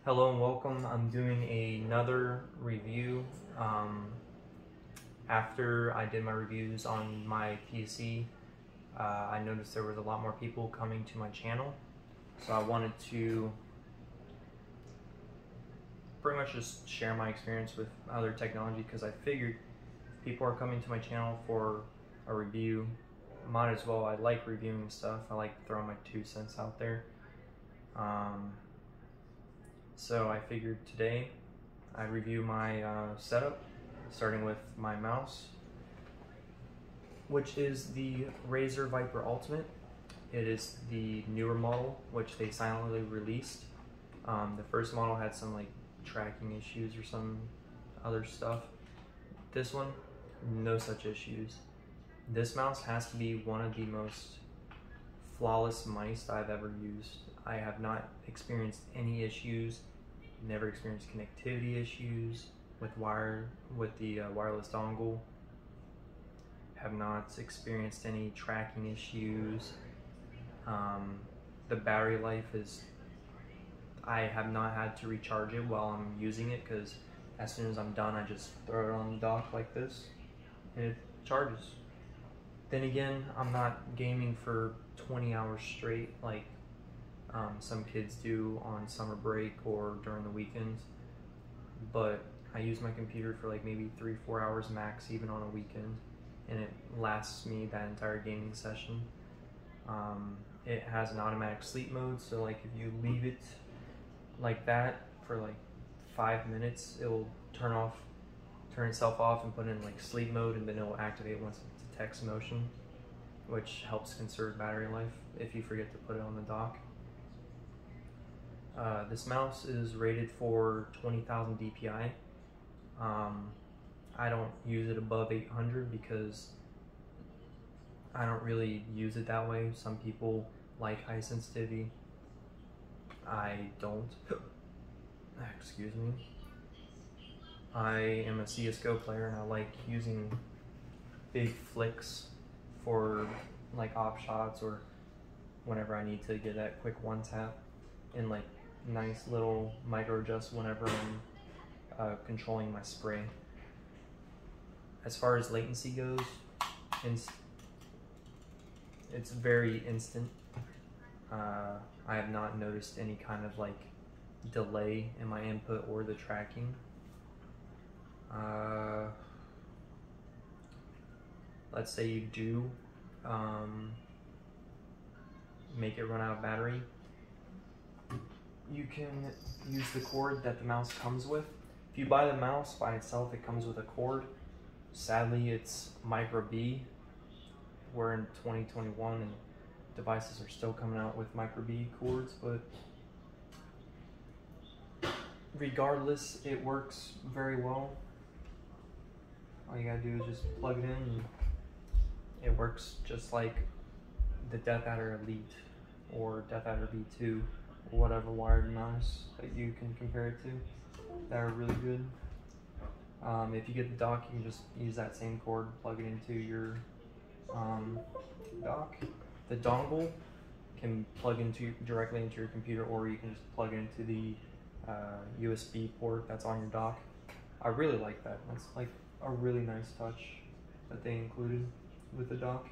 Hello and welcome. I'm doing another review. After I did my reviews on my PC, I noticed there was a lot more people coming to my channel. So I wanted to pretty much just share my experience with other technology because I figured if people are coming to my channel for a review, might as well. I like reviewing stuff. I like throwing my 2 cents out there. So I figured today I'd review my setup, starting with my mouse, which is the Razer Viper Ultimate. It is the newer model, which they silently released. The first model had some like tracking issues or some other stuff. This one, no such issues. This mouse has to be one of the most flawless mice I've ever used. I have not experienced any issues, never experienced connectivity issues with the wireless dongle, have not experienced any tracking issues. The battery life is, I have not had to recharge it while I'm using it because as soon as I'm done I just throw it on the dock like this and it charges. Then again, I'm not gaming for 20 hours straight like some kids do on summer break or during the weekends, but I use my computer for like maybe 3-4 hours max even on a weekend, and it lasts me that entire gaming session. It has an automatic sleep mode, so like if you leave it like that for like 5 minutes, it will turn itself off and put it in like sleep mode, and then it will activate once it detects motion, which helps conserve battery life if you forget to put it on the dock. This mouse is rated for 20,000 DPI. I don't use it above 800 because I don't really use it that way. Some people like high sensitivity. I don't. Excuse me. I am a CSGO player and I like using big flicks for like op shots or whenever I need to get that quick one tap, and like nice little micro adjust whenever I'm controlling my spray. As far as latency goes, it's very instant. I have not noticed any kind of like delay in my input or the tracking. Let's say you do make it run out of battery, you can use the cord that the mouse comes with. If you buy the mouse by itself, it comes with a cord. Sadly, it's micro B. We're in 2021 and devices are still coming out with micro B cords, but regardless, it works very well. All you gotta do is just plug it in and it works just like the Death Adder Elite or Death Adder V2 or whatever wired mouse that you can compare it to. They're really good. If you get the dock, you can just use that same cord, plug it into your dock. The dongle can plug directly into your computer, or you can just plug it into the USB port that's on your dock. I really like that. That's like a really nice touch that they included with the dock.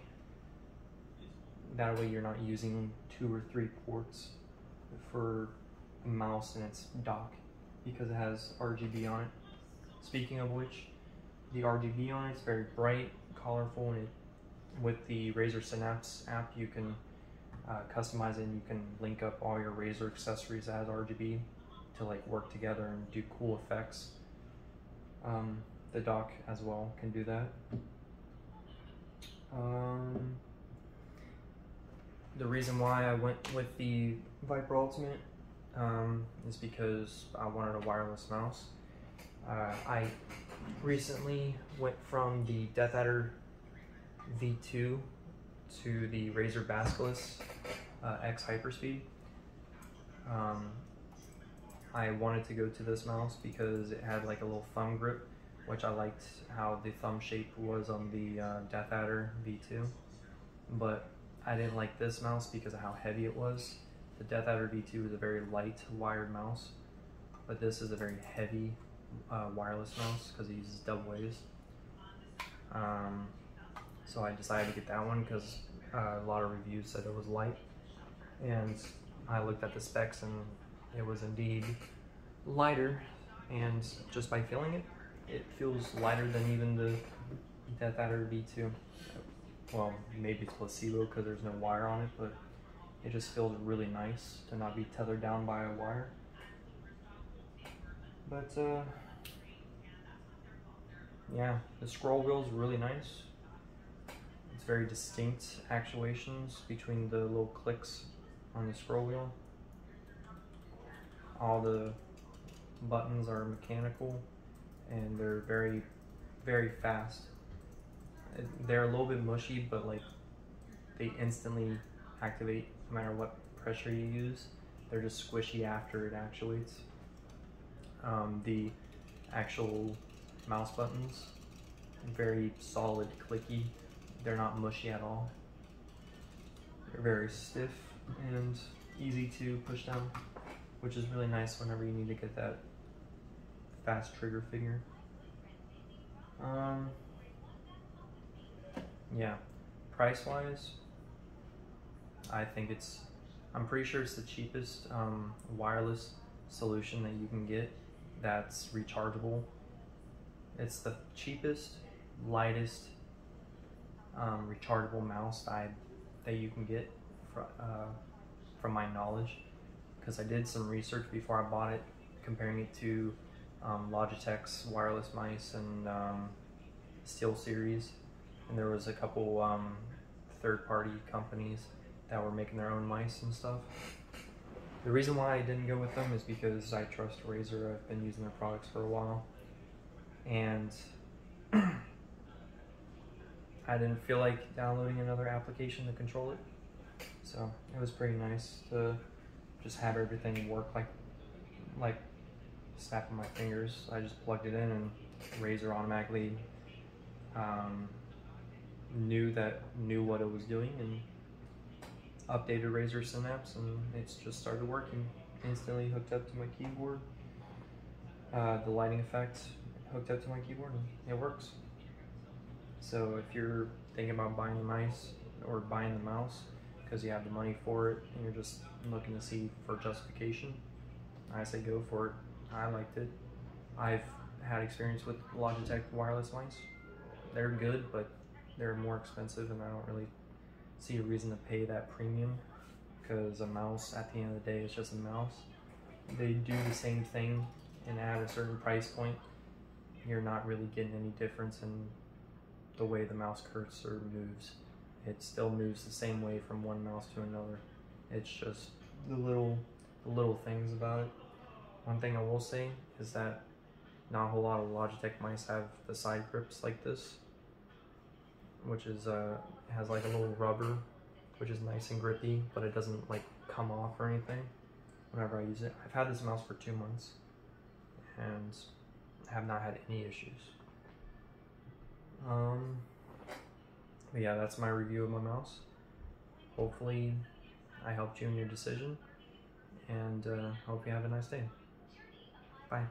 That way you're not using 2 or 3 ports for a mouse and its dock because it has RGB on it. Speaking of which, the RGB on it is very bright, colorful, and with the Razer Synapse app you can customize it, and you can link up all your Razer accessories as RGB to like work together and do cool effects. The dock as well can do that. The reason why I went with the Viper Ultimate is because I wanted a wireless mouse. I recently went from the Death Adder V2 to the Razer Basculus X Hyperspeed. I wanted to go to this mouse because it had like a little thumb grip, which I liked how the thumb shape was on the Death Adder V2, but I didn't like this mouse because of how heavy it was. The Death Adder V2 is a very light wired mouse, but this is a very heavy wireless mouse because it uses double A's. So I decided to get that one because a lot of reviews said it was light, and I looked at the specs and it was indeed lighter, and just by feeling it, it feels lighter than even the Death Adder V2. Well, maybe it's placebo because there's no wire on it, but it just feels really nice to not be tethered down by a wire. But yeah, the scroll wheel is really nice. It's very distinct actuations between the little clicks on the scroll wheel. All the buttons are mechanical and they're very, very fast. They're a little bit mushy, but like they instantly activate no matter what pressure you use. They're just squishy after it actuates. The actual mouse buttons, very solid, clicky. They're not mushy at all. They're very stiff and easy to push down, which is really nice whenever you need to get that fast trigger finger. Yeah, price-wise, I think I'm pretty sure it's the cheapest wireless solution that you can get that's rechargeable. It's the cheapest, lightest rechargeable mouse that you can get from my knowledge, because I did some research before I bought it, comparing it to Logitech's wireless mice and SteelSeries, and there was a couple third-party companies that were making their own mice and stuff. The reason why I didn't go with them is because I trust Razer. I've been using their products for a while, and I didn't feel like downloading another application to control it, so it was pretty nice to just have everything work like snapping my fingers. I just plugged it in and Razer automatically knew what it was doing and updated Razer Synapse, and it's just started working. Instantly hooked up to my keyboard. The lighting effect hooked up to my keyboard and it works. So if you're thinking about buying the mice or buying the mouse because you have the money for it and you're just looking to see for justification, I say go for it. I liked it. I've had experience with Logitech wireless mice. They're good, but they're more expensive, and I don't really see a reason to pay that premium, because a mouse at the end of the day is just a mouse. They do the same thing, and at a certain price point you're not really getting any difference in the way the mouse cursor moves. It still moves the same way from one mouse to another. It's just the little things about it. One thing I will say is that not a whole lot of Logitech mice have the side grips like this, which is has like a little rubber, which is nice and grippy, but it doesn't like come off or anything whenever I use it. I've had this mouse for 2 months and have not had any issues. But yeah, that's my review of my mouse. Hopefully I helped you in your decision, and hope you have a nice day. Bye.